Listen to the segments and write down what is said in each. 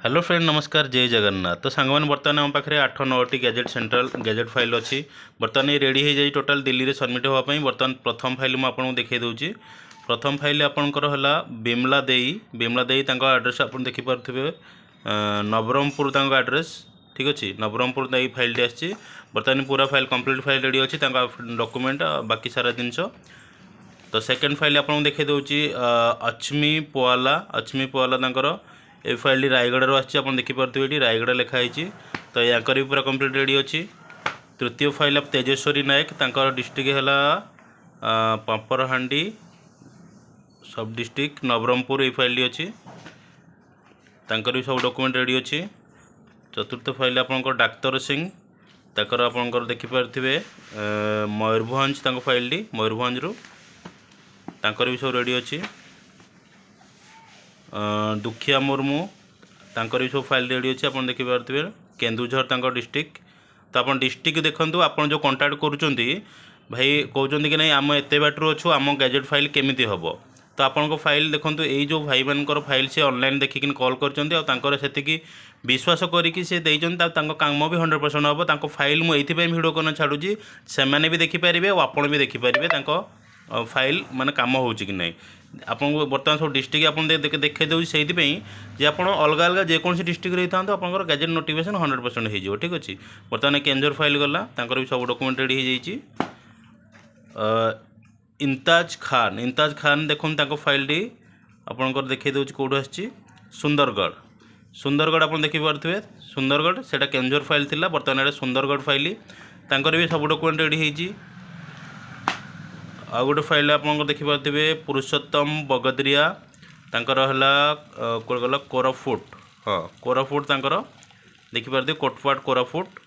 Hello friend नमस्कार जय जगन्नाथ। तो सांग मैंने बर्तमान आम पाखे 8-9टी गैजेट सेंट्रल गैजेट फाइल अच्छी बर्तमान ये रेडी हो जाए टोटाल दिल्ली में सबमिट होगापी। बर्तमान प्रथम फाइल मुझे देखा दूसरी। प्रथम फाइल आपंकर है बिमला देई आड्रेस आप देखिपे नवरंगपुर आड्रेस ठीक अच्छे। नवरंगपुर ये फाइल आसी बर्तमान पूरा फाइल कंप्लीट फाइल रेडी अच्छी डॉक्यूमेंट बाकी सारा जिनस। तो सेकेंड फाइल आपको देखा दूसरी अच्मी पोवाला ए फाइल रायगढ़ आसी देखिपे ये रायगढ़ लिखाई। तो यहाँ भी पूरा कंप्लीट रेडी अच्छी। तृतीय फाइल आप तेजेश्वरी नायक डिस्ट्रिक्ट है पापरहांडी सब डिस्ट्रिक्ट नवरंगपुर ये फाइल अच्छी भी सब डॉक्यूमेंट रेडी अच्छी। चतुर्थ फाइल आप डाक्तर सिंह ताकर आप देखिपे मयूरभंज फाइल मयूरभंज रू भी सब रेडी अच्छी। दुखिया मुर्मू तांकर भी सब फाइल रेडी अच्छी आप देखिपे केन्दुझर डिस्ट्रिक्ट। तो आप डिस्ट्रिक्ट देखूँ आप जो कंटाक्ट करुँच भाई कहते कि नहीं आम एत बाटू अच्छु आम गैजेट फाइल केमी हम। तो आपको फाइल देखो ये जो भाई मानकर फाइल से ऑनलाइन देखिक कॉल कर विश्वास करके काम भी 100% हम। फाइल मुझे भिडियो करना छाड़ूँ से भी देखिपारे और आप भी देखिपारे फाइल माने काम हो कि नहीं। आपको बर्तमान सब डिस्ट्रिक्ट आप देखा दूसरी से आप अलग अलग जेकोसी डिस्ट्रिक्ट रही था आप गैजेट नोटिफिकेशन 100% हो ठीक अच्छे। बर्तमान केंजर फाइल गला भी सब डॉक्यूमेंट रेडी हो। इंताज खान देखो फाइल आपंकर देखे दूसरी कौट आसी सुंदरगढ़ आप देखिपे सुंदरगढ़ से केंजर फाइल थी बर्तमान ये सुंदरगढ़ फाइल भी सब डॉक्यूमेंट रेडी हो। आ गोटे फाइल आप देखिपे पुरुषोत्तम बगदरिया तांकर है कौन गला कोरापुट। हाँ कोरापुट देखिपे कोटपाट कोरापुट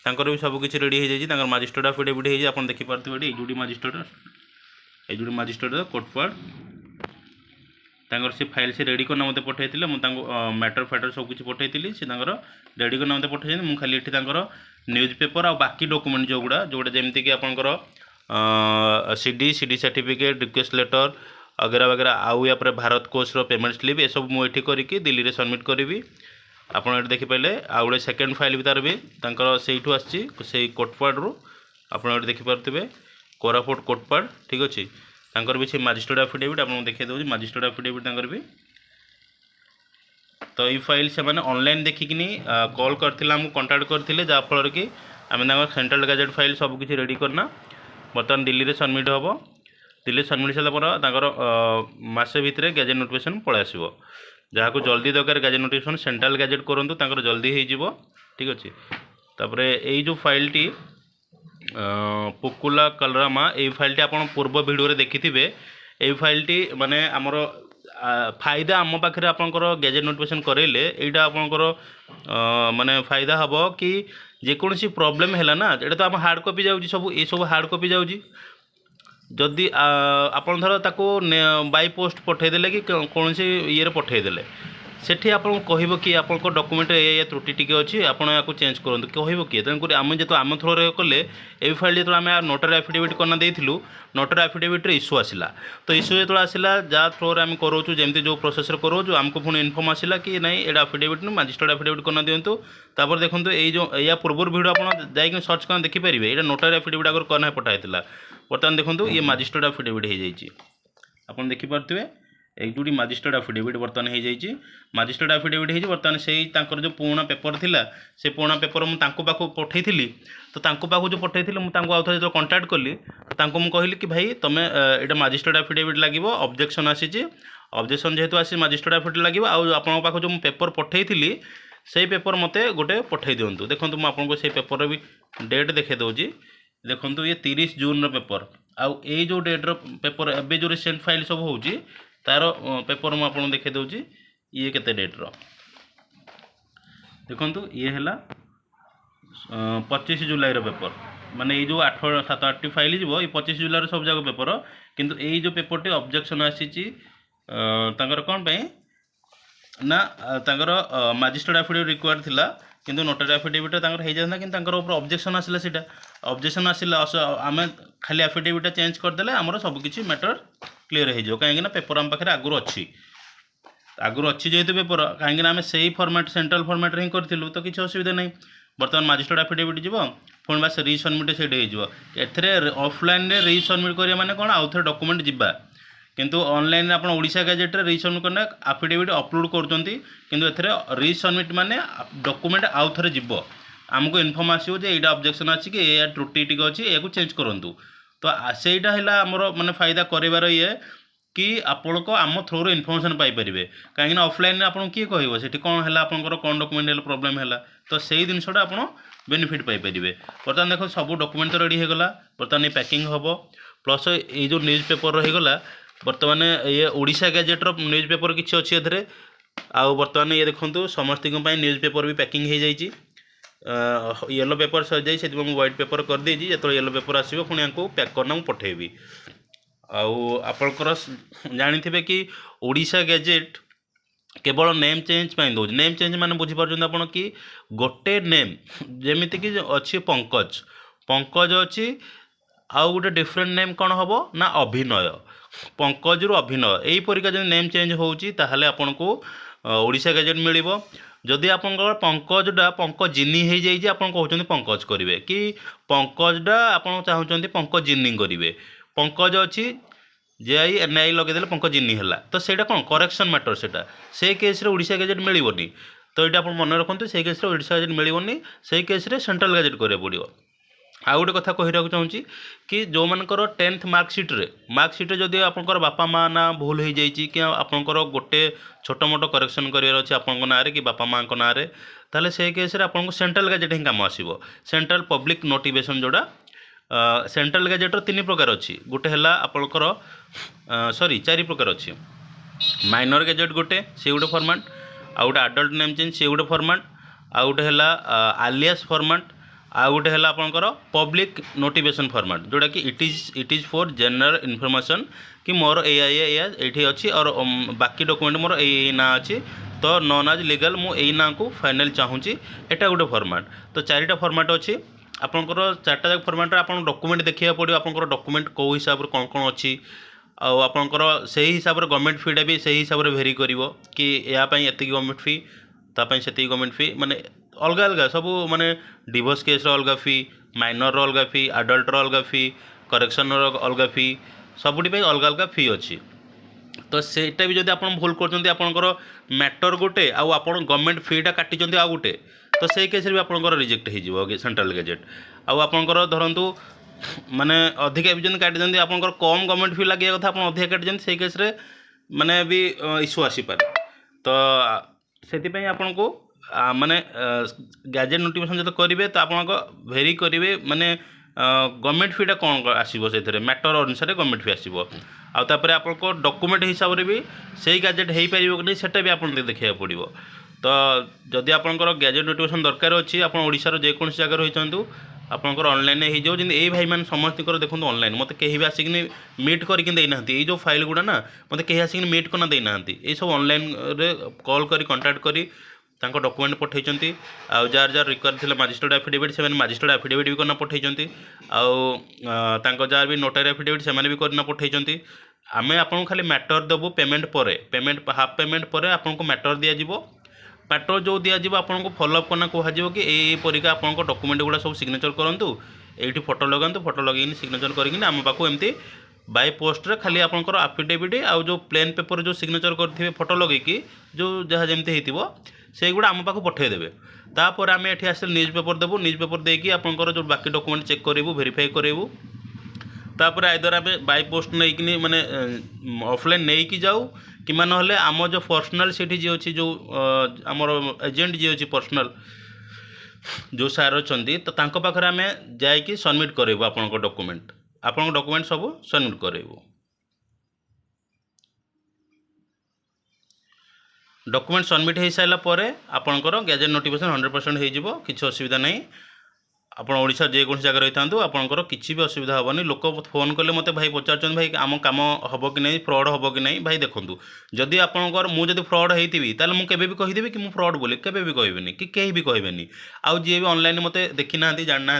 भी सबकि रेडी हो जाए। मजिस्ट्रेट आफिडेविट हो देखिपे ये मजिस्ट्रेट कोटपाट से फाइल से रेडी करना मत पठाई मैटर फैटर सबकि पठाई से रेडी करना मत पठाई। मुझे खाली ये न्यूज पेपर आ बाकी डॉक्यूमेंट जोगुड़ा जमीक कि आपंकर सीडी सर्टिफिकेट रिक्वेस्ट लेटर वगैरह वगैरह आउ या भारत कोष पेमेंट स्लिप ये सब मुझे करके दिल्ली में सबमिट करी। आपड़ देखिपारे आ गए सेकेंड फाइल भी तार भी से आसी कोटपाड़ रू आप देखिपे कोरापुट कोटपाड़ ठीक अच्छे। भी से मजिस्ट्रेट आफिडेविट आपको देखा दूसरी मजिस्ट्रेट आफिडेविट भी। तो ये फाइल से मैंने ऑनलाइन देखिकी कॉल करते कंटाक्ट करते जहाँफल कि आम सेंट्रल गैजेट फाइल सबकि रेडी करना बर्तमान दिल्ली में सबमिट हम। दिल्ली सबमिट सारापर मसे भितर गैजेट नोटिफिकेशन पलि आसो जहाँ को जल्दी दरकार गैजेट नोटिफिकेशन सेंट्रल गैजेट करूँ जल्दी हो ठीक अच्छे। तापर यही जो फाइल टी पुकुला कलरामा ये फाइल टी आप पूर्व भिडियो देखी थे। ये फाइल टी माने आमर फायदा आम पाखे आपंकर गैजेट नोटिफिकेशन करेले यहाँ आपंकर माने फायदा हम कि जेकोसी प्रॉब्लम है ना ये तो आम हार्ड कॉपी जाऊँगी सब ये सब हार्ड कॉपी जाऊँगी जदि आप धर ताको बाय पोस्ट पठेदेले कि कौन से ये पठेदेले सेठी आपको कह कि आप डॉक्यूमेंट ये त्रुटि टी अच्छी आपको चेंज करूँ कह किए। तेणुक आम जो आम थ्रो कले ये फाइल जो आम नोटरी आफिडेविट करना देलु नोटरी आफिडेविट इश्यू आसला। तो इश्यू जो आसला जहाँ थ्रो आम करोचु जमी जो प्रोसेस करोचु आमको पुणी इनफर्म आसला कि नहीं ये आफिडेविट नहीं मजिस्ट्रेट आफिडेविट करना दिंतु। तापर देखो ये जो या पूर्व भिडियो आप जाकि सर्च कर देखिपारे ये नोटरी आफिडेविट आगे करना पठाई बर्तमान देखो ये मजिस्ट्रेट आफिडेविट हो जाए आप देखिपे एक जोड़ी मजिस्ट्रेट आफिडेविट बर्तमान हो जाए। मजिस्ट्रेट आफिडेविट हो बर्तमान से जो पुराना पेपर थिला से पुराना पेपर मुझे पठे तो पाक जो पठे मुझे आउ थे जो कंटाक्ट कली तो मुझे कहली कि भाई तुम्हें यहाँ मजिस्ट्रेट आफिडेविट लगे ऑब्जेक्शन आसी ऑब्जेक्शन जेहेतु आसी मजिस्ट्रेट आफिडेविट लगे आप जो पेपर पठे से पेपर मत गोटे पठे दिंतु। देखो मुझे से पेपर भी डेट देखे दूसरी देखो ये 30 जून पेपर आउ ये जो डेट्र पेपर एवं जो रिसेंट फाइल सब हो तार पेपर मुझे देखे दूसरी ये केते डेट्र देखु ये है 25 जुलाई पेपर माने ये जो 7-8 फाइल जीव ये 25 जुलाई सब जाक पेपर किंतु ये जो पेपर टी ऑब्जेक्शन आसी कौन पे ना मजिस्ट्रेट आफिडेविट रिक्वायर्ड थिला किंतु नोटरी आफिडेविट हो जाता कि ऑब्जेक्शन आसला सीटा ऑब्जेक्शन आसला आम खाली आफिडेविट चेंज करदे आमर सबकि मैटर क्लीयर हो कहीं पेपर आम पाखे आगुरी अच्छी आगुरी अच्छी जेहेतु पेपर कहीं आम से ही फर्माट सेंट्रल फर्माट हिं करूँ तो किसी असुविधा नहीं बर्तमान मजिस्ट्रेट आफिडेविट जीव पुणी बास रिसबमिट से एथिरे ऑफलाइन रे रिसबमिट करिया माने कोन आउ थे डॉक्यूमेंट जिबा किंतु ऑनलाइन आपण ओडिशा गैजेट रे रिसबमिट करना आफिडेविट अपलोड करजंती किंतु एथिरे रिसबमिट माने डॉक्यूमेंट आउ थे जिवो आमको इनफॉर्म आसीबो जे एटा ऑब्जेक्शन अछि कि ए त्रुटि टिक अछि एको चेंज करंतु तो सेटा हैला हमरो माने फायदा करिवार ये कि आपण को आम थ्रू इनफर्मेशन पाइपर कहीं ऑफलाइन आप किए कह से कौन है आपंकर कौन डॉक्यूमेंट प्रोब्लेम है तो से जिनसा आप बेनिफिट पाइपर बर्तमान देख सब डॉक्यूमेंट तो रेडी होगा बर्तमान ये पैकिंग हम प्लस ये जो न्यूज पेपर रहीगला बर्तमान ये ओडिशा गैजेट्र न्यूज पेपर किसी अच्छी एथे आउ बर्तमान ये देखो समस्त न्यूज पेपर भी पैकिंग हो जाइए येलो पेपर सर जाए से व्हाइट पेपर कर देजी जो येलो पेपर आसो पुणी आपको पैक करना पठेबी आपणकर जानी कि ओडिशा गैजेट केवल नेम चेंज पाई दौर नेम चेंज माने बुझीपार आप कि गोटे नेम जमीती कि अच्छी पंकज पंकज अच्छी आउ गोटे डिफरेंट नेम कौन हम ना अभिनय पंकज रु अभिनय यही परिका जो नेम चेंज होची ताहले आपन को ओडिशा गैजेट मिलिबो जदि आपनकर पंकजटा पंकजिनी हो जाइए आप कहते पंकज करेंगे कि पंकजटा आप चाहते पंकजिनी करेंगे पंकज अच्छी JINI लगेदे पंकजिनी है तो सहीटा कौन करेक्शन मैटर से केस ओडिशा गैजेट मिलनी तो ये आप मन रखुद से केस ओडिशा गैजेट मिलनी से केस सेंट्रल गैजेट करा पड़ो आउ गोटे कथा कहना चाहूँगी कि जो मानकर 10th मार्कसीट जदि आपंकर बापा माँ ना भूल हो जाइए कि आपंकर गोटे छोट मोट करेक्शन करार अच्छे आपण ना कि बापा माँ ना ताले से केस आपको सेंट्रल गैजेट ही काम आसो सेंट्रल पब्लिक नोटिफिकेशन जोड़ा सेंट्रल गैजेटर 3 प्रकार अच्छी गोटे है आपंकर सॉरी 4 प्रकार अच्छी माइनर गैजेट गोटे से गोटे फॉर्मेट आउ गोटे आडल्ट नेम चेंज से गोटे फॉर्मेट आउ गोटे है आलियास फॉर्मेट आउ गोटे है आपंकर पब्लिक नोटिफिकेशन फॉर्मेट जोड़ा कि it is for general information कि मोर ये अच्छी और बाकी डॉक्यूमेंट मोर ये ना अच्छी तो नॉन एज लीगल मुझे ना को फाइनल चाहूँगी एटा गोटे फॉर्मेट तो 4टा फॉर्मेट अच्छी आपंकर 4टा जाक फॉर्मेट आप डॉक्यूमेंट देखा पड़ो आपंकर डॉक्यूमेंट कौ हिसाब से कौन कौन अच्छी आपंकर से हिसाब से गवर्नमेंट फीटा भी से हिसाब से भेरी कर कि यापाई एति गवर्नमेंट फी तापाई से गवर्नमेंट फी माने अलग अलग सब माने डिवोर्स केस अलग फी माइनर अलग फी आडल्ट अलग फी करेक्शन अलग फी सबुटी अलग अलग फी अच्छी तो सेटा भी जब आप भूल कर मैटर गोटे आउ आप गवर्नमेंट फीटा काटी आउ गोटे तो से केस भी आपंकर रिजेक्ट हो सेंट्रल गैजेट आउ आपंकर धरतु माने अधिका भी जब काटी आपंकर कम गवर्नमेंट फी लगे कथा आप अधिका काटी से केस माने भी इश्यू आसीपारे तो से आपन को माने गैजेट नोटिफिकेशन जो करेंगे तो आप भेरी करेंगे माने गवर्नमेंट फीटा कौन आसो से मैटर अनुसार गवर्नमेंट फी आसो आउे आपको डॉक्यूमेंट हिसाब से भी सही गैजेट हो पार कि नहीं सेटा भी आपको देखा पड़ो तो जदि आपंकर गैजेट नोटिफिकेशन दरकार अच्छी आप ओडिशार जेकोसी जगह रही आपंकर ऑनलाइन हो जाओ जमी ये भाई मैंने समस्त देखो ऑनलाइन मत कहीं भी आसिक मीट करके देना ये जो फाइल गुड़ा ना मत कहीं आसिक मीट करना देना ये सब ऑनलाइन कॉल कर कांटेक्ट करी तांको डॉक्यूमेंट पठेइचंती आउ जार जार रिक्वायर थिले मजिस्ट्रेट एफिडेविट से मजिस्ट्रेट एफिडेविट भी करना पठेइचंती आउ तांको जार भी नोटारी एफिडेविट से भी करना पठेइचंती आमे आपन खाली मैटर देबो पेमेंट परे पेमेंट हाफ पेमेंट परे आपन को मैटर दिया जिवो मैटर जो दिया जिवो आपन को फॉलो अप करना कहा जिवो कि ए परिका आपन को डॉक्यूमेंट गुडा सब सिग्नेचर करंतु एठी फोटो लगांतु फोटो लगेनी सिग्नेचर करकिन आम पाखु एमती बाय पोस्ट रे खाली आपनकर एफिडेविट आउ जो प्लेन पेपर जो सिग्नेचर करथिबे फोटो लगेकी जो जहाँ जमती हेतिबो से गुड़ा आम पाखु पठेदेवे तापर आम एठी आसे न्यूज पेपर देबू न्यूज पेपर देकी आपनकर जो बाकी डॉक्यूमेंट चेक करेबू वेरीफाई करेबू तापर आइदर आम बाय पोस्ट नहीं माने ऑफलाइन नहीं कि जाऊ कि ना आम जो पर्सनाल से जी अच्छी जो आमर एजेंट जी अच्छी पर्सनाल जो सार अच्छा तो तांको पाखरे आम जाइकी सबमिट करेबू आपन डॉक्यूमेंट सब सबमिट करेबू डॉक्यूमेंट सबमिट हो सारा पर आपंकर गैजेट नोटिफिकेशन 100% हो किसी असुविधा नहीं आप ओडिशा जेकोसी जगह रही था आपंकर किसी भी असुविधा हेनी लोक फोन कले मत भाई पचार भाई आम कम हम कि नहीं फ्रॉड हम कि नहीं भाई देखूँ जदि आपंकर मुझे फ्रॉड होती ताल मुझे भी कहीदेवी कि फ्रॉड बोली केवे भी कहबेनि कि कहीं भी कहबेनि आउ जी भी ऑनलाइन मत देखी ना जाना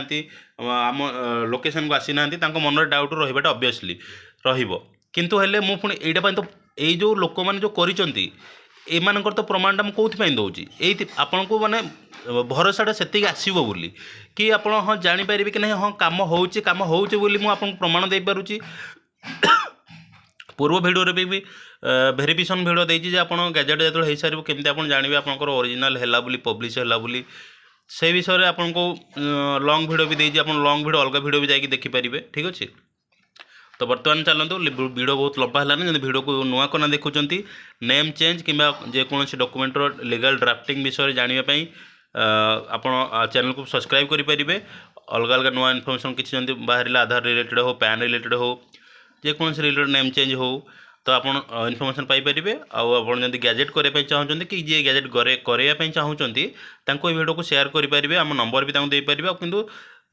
आम लोकेशन को आसी ना मन डाउट रहा ऑब्वियसली रहिबो किंतु हेले मु पुणी एटा तो ये जो लोक मैंने जो करिसंती ଏମାନଙ୍କର ତ ପ୍ରମାଣଟା ମୁଁ କେଉଁଥିପାଇଁ ଦେଉଛି ଏଇଥି ଆପଣଙ୍କୁ ମାନେ ଭରସାଟା ସେତିକି ଆସିବ ବୋଲି କି ଆପଣ ହଁ ଜାଣିପାରିବେ କି ନାହିଁ ହଁ କାମ ହେଉଛି ବୋଲି ମୁଁ ଆପଣଙ୍କୁ ପ୍ରମାଣ ଦେଇପାରୁଛି। ପୂର୍ବ ଭିଡ଼ିଓରେ ବି ଭେରିଫିକେସନ୍ ଭିଡ଼ିଓ ଦେଇଛି ଯେ ଆପଣ ଗ୍ୟାଜେଟ୍ ଯେତେବେଳେ ହେଇସାରିବ କେମିତି ଆପଣ ଜାଣିବେ ଆପଣଙ୍କର ଅରିଜିନାଲ୍ ହେଲା ବୋଲି ପବ୍ଲିଶ ହେଲା ବୋଲି ସେ ବିଷୟରେ ଆପଣଙ୍କୁ ଲଙ୍ଗ୍ ଭିଡ଼ିଓ ବି ଦେଇଛି। ଆପଣ ଲଙ୍ଗ୍ ଭିଡ଼ିଓ ଅଲଗା ଭିଡ଼ିଓ ବି ଯାଇକି ଦେଖିପାରିବେ। ଠିକ୍ ଅଛି। ତ ବର୍ତ୍ତମାନ ଚାଲନ୍ତୁ ଭିଡ଼ିଓ ବହୁତ ଲମ୍ବା ହେଲାନି ଯଦି ଭିଡ଼ିଓକୁ ନୂଆ କନା ଦେଖୁଛନ୍ତି ନେମ୍ ଚେଞ୍ଜ କିମ୍ବା ଯେକୌଣସି ଡକ୍ୟୁମେଣ୍ଟର ଲିଗାଲ୍ ଡ୍ରାଫ୍ଟିଂ ବିଷୟରେ ଜାଣିବା ପାଇଁ ଆପଣ ଚ୍ୟାନେଲକୁ ସବସ୍କ୍ରାଇବ୍ କରିପାରିବେ। ଅଲଗା ଅଲଗା ନୂଆ ଇନଫର୍ମେସନ୍ କିଛି ଯେମିତି ବାହାରିଲା ଆଧାର ରିଲେଟେଡ଼ ହେଉ ପ୍ୟାନ୍ ରିଲେଟେଡ଼ ହେଉ ଯେକୌଣସି ରିଲେଟେଡ଼ ନେମ୍ ଚେଞ୍ଜ ହେଉ ତ ଆପଣ ଇନଫର୍ମେସନ୍ ପାଇପାରିବେ। ଆଉ ଆପଣ ଯଦି ଗ୍ୟାଜେଟ୍ କରିବା ପାଇଁ ଚାହୁଁଛନ୍ତି କି ଯିଏ ଗ୍ୟାଜେଟ୍ କରିବା ପାଇଁ ଚାହୁଁଛନ୍ତି ତାଙ୍କୁ এই ଭିଡ଼ିଓକୁ ସେୟାର କରିପାରିବେ। ଆମ ନମ୍ବର ବି ତାଙ୍କୁ ଦେଇପାରିବେ। ଆଉ କିନ୍ତୁ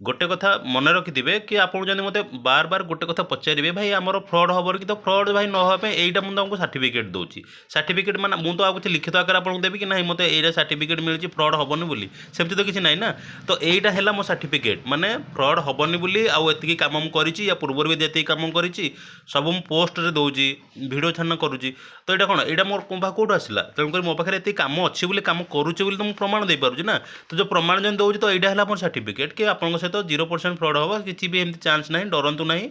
ଗୋଟେ କଥା ମନେ ରଖିଥିବେ କି ଆପଣ ଯଦି ମୋତେ ବାର ଗୋଟେ କଥା ପଚାରିବେ ଭାଇ ଆମର ଫ୍ରଡ଼୍ ହେବ କି ତ ଫ୍ରଡ଼୍ ଭାଇ ନ ହେବା ପାଇଁ ଏଇଟା ମୁଁ ତାଙ୍କୁ ସାର୍ଟିଫିକେଟ୍ ଦେଉଛି। ସାର୍ଟିଫିକେଟ୍ ମାନେ ମୁଁ ତ ଆଉ କିଛି ଲିଖିତ ଆକାରରେ ଆପଣଙ୍କୁ ଦେବି କି ନାହିଁ ମୋତେ ଏଇଟା ସାର୍ଟିଫିକେଟ୍ ମିଳିଛି ଫ୍ରଡ଼୍ ହେବନି ବୋଲି ସେମିତି ତ କିଛି ନାହିଁ ନା। ତ ଏଇଟା ହେଲା ମୋ ସାର୍ଟିଫିକେଟ୍ ମାନେ ଫ୍ରଡ଼୍ ହେବନି ବୋଲି ଆଉ ଏତିକି କାମ ମୁଁ କରିଛି ୟା ପୂର୍ବରୁ ବି ଯେତିକି କାମ କରିଛି ସବୁ ମୁଁ ପୋଷ୍ଟରେ ଦେଉଛି ଭିଡ଼ିଓ ଛାନ କରୁଛି। ତ ଏଇଟା କ'ଣ ଏଇଟା ମୋର କେଉଁଠୁ ଆସିଲା ତେଣୁକରି ମୋ ପାଖରେ ଏତିକି କାମ ଅଛି ବୋଲି କାମ କରୁଛି ବୋଲି ତ ମୁଁ ପ୍ରମାଣ ଦେଇପାରୁଛି ନା। ତ ଯେଉଁ ପ୍ରମାଣ ଯଦି ଦେଉଛି ତ ଏଇଟା ହେଲା ମୋର ସାର୍ଟିଫିକେଟ୍ କି ଆପଣଙ୍କ ସହିତ 0% ଫ୍ରଡ଼୍ ହେବ କିଛି ବି ଏମିତି ଚାନ୍ସ ନାହିଁ। ଡରନ୍ତୁ ନାହିଁ।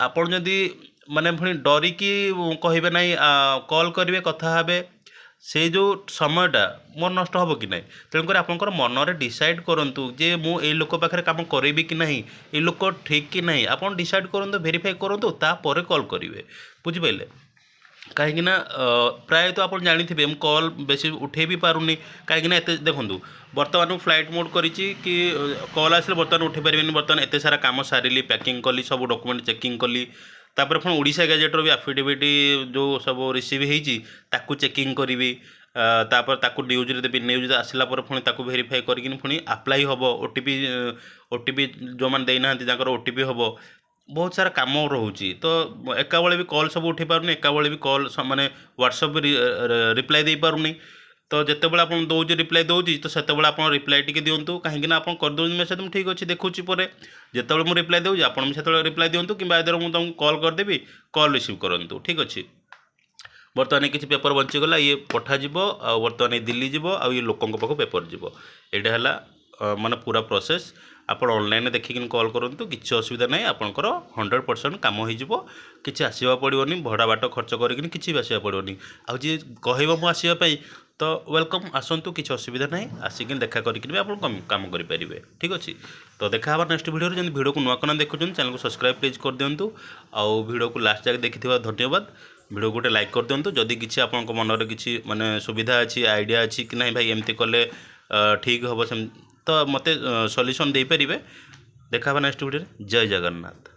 ଆପଣ ଯଦି ମାନେ ପୁଣି ଡରିକି କହିବେ ନାହିଁ କଲ୍ କରିବେ କଥା ହେବେ ସେଇ ଯେଉଁ ସମୟଟା ମୋର ନଷ୍ଟ ହେବ କି ନାହିଁ। ତେଣୁକରି ଆପଣଙ୍କର ମନରେ ଡିସାଇଡ଼୍ କରନ୍ତୁ ଯେ ମୁଁ ଏଇ ଲୋକ ପାଖରେ କାମ କରିବି କି ନାହିଁ ଏଇ ଲୋକ ଠିକ୍ କି ନାହିଁ ଆପଣ ଡିସାଇଡ଼୍ କରନ୍ତୁ ଭେରିଫାଇ କରନ୍ତୁ ତାପରେ କଲ୍ କରିବେ। ବୁଝିପାରିଲେ। କାହିଁକିନା ପ୍ରାୟତଃ ଆପଣ ଜାଣିଥିବେ ମୁଁ କଲ୍ ବେଶୀ ଉଠେଇ ବି ପାରୁନି କାହିଁକିନା ଏତେ ଦେଖନ୍ତୁ ବର୍ତ୍ତମାନ ମୁଁ ଫ୍ଲାଇଟ୍ ମୋଡ଼୍ କରିଛି କି କଲ୍ ଆସିଲେ ବର୍ତ୍ତମାନ ଉଠେଇ ପାରିବିନି। ବର୍ତ୍ତମାନ ଏତେ ସାରା କାମ ସାରିଲି ପ୍ୟାକିଂ କଲି ସବୁ ଡକ୍ୟୁମେଣ୍ଟ ଚେକିଂ କଲି ତାପରେ ପୁଣି ଓଡ଼ିଶା ଗ୍ୟାଜେଟ୍ର ବି ଆଫିଡେଭିଟ୍ ଯେଉଁ ସବୁ ରିସିଭ୍ ହେଇଛି ତାକୁ ଚେକିଂ କରିବି। ତାପରେ ତାକୁ ନ୍ୟୁଜ୍ରେ ଦେବି ନ୍ୟୁଜ୍ ଆସିଲା ପରେ ପୁଣି ତାକୁ ଭେରିଫାଇ କରିକିନି ପୁଣି ଆପ୍ଲାଇ ହେବ ଓଟିପି ଯେଉଁମାନେ ଦେଇନାହାନ୍ତି ତାଙ୍କର ଓଟିପି ହେବ। ବହୁତ ସାରା କାମ ରହୁଛି ତ ଏକାବେଳେ ବି କଲ୍ ସବୁ ଉଠେଇ ପାରୁନି ଏକାବେଳେ ବି କଲ୍ ମାନେ ହ୍ୱାଟ୍ସଆପ୍ ରିପ୍ଲାଏ ଦେଇପାରୁନି। ତ ଯେତେବେଳେ ଆପଣ ଦେଉଛି ରିପ୍ଲାଏ ଦେଉଛି ତ ସେତେବେଳେ ଆପଣ ରିପ୍ଲାଏ ଟିକେ ଦିଅନ୍ତୁ କାହିଁକିନା ଆପଣ କରିଦେଉଛନ୍ତି ମେସେଜ୍ ମୁଁ ଠିକ୍ ଅଛି ଦେଖୁଛି ପରେ ଯେତେବେଳେ ମୁଁ ରିପ୍ଲାଏ ଦେଉଛି ଆପଣ ବି ସେତେବେଳେ ରିପ୍ଲାଏ ଦିଅନ୍ତୁ କିମ୍ବା ଏଥିରେ ମୁଁ ତୁମକୁ କଲ୍ କରିଦେବି କଲ୍ ରିସିଭ୍ କରନ୍ତୁ। ଠିକ୍ ଅଛି। ବର୍ତ୍ତମାନ କିଛି ପେପର୍ ବଞ୍ଚିଗଲା ଇଏ ପଠାଯିବ ଆଉ ବର୍ତ୍ତମାନ ଏ ଦିଲ୍ଲୀ ଯିବ ଆଉ ଇଏ ଲୋକଙ୍କ ପାଖକୁ ପେପର୍ ଯିବ। ଏଇଟା ହେଲା ମାନେ ପୁରା ପ୍ରୋସେସ୍। ଆପଣ ଅନଲାଇନ୍ରେ ଦେଖିକିନି କଲ୍ କରନ୍ତୁ କିଛି ଅସୁବିଧା ନାହିଁ ଆପଣଙ୍କର 100% କାମ ହୋଇଯିବ। କିଛି ଆସିବାକୁ ପଡ଼ିବନି ଭଡ଼ା ବାଟ ଖର୍ଚ୍ଚ କରିକିନି କିଛି ବି ଆସିବାକୁ ପଡ଼ିବନି। ଆଉ ଯିଏ କହିବ ମୁଁ ଆସିବା ପାଇଁ ତ ୱେଲକମ୍ ଆସନ୍ତୁ କିଛି ଅସୁବିଧା ନାହିଁ ଆସିକି ଦେଖା କରିକି ବି ଆପଣ କାମ କରିପାରିବେ। ଠିକ୍ ଅଛି। ତ ଦେଖା ହେବା ନେକ୍ସଟ ଭିଡ଼ିଓରେ ଯେମିତି ଭିଡ଼ିଓକୁ ନୂଆ କନା ଦେଖୁଛନ୍ତି ଚ୍ୟାନେଲକୁ ସବସ୍କ୍ରାଇବ୍ ପ୍ଲିଜ୍ କରିଦିଅନ୍ତୁ ଆଉ ଭିଡ଼ିଓକୁ ଲାଷ୍ଟ ଯାକେ ଦେଖିଥିବା ଧନ୍ୟବାଦ। ଭିଡ଼ିଓ ଗୋଟେ ଲାଇକ୍ କରିଦିଅନ୍ତୁ ଯଦି କିଛି ଆପଣଙ୍କ ମନରେ କିଛି ମାନେ ସୁବିଧା ଅଛି ଆଇଡ଼ିଆ ଅଛି କି ନାହିଁ ଭାଇ ଏମିତି କଲେ ଠିକ୍ ହେବ ସେମିତି ତ ମୋତେ ସଲ୍ୟୁସନ୍ ଦେଇପାରିବେ। ଦେଖା ହେବା ନେକ୍ସଟ ଭିଡ଼ିଓରେ। ଜୟ ଜଗନ୍ନାଥ।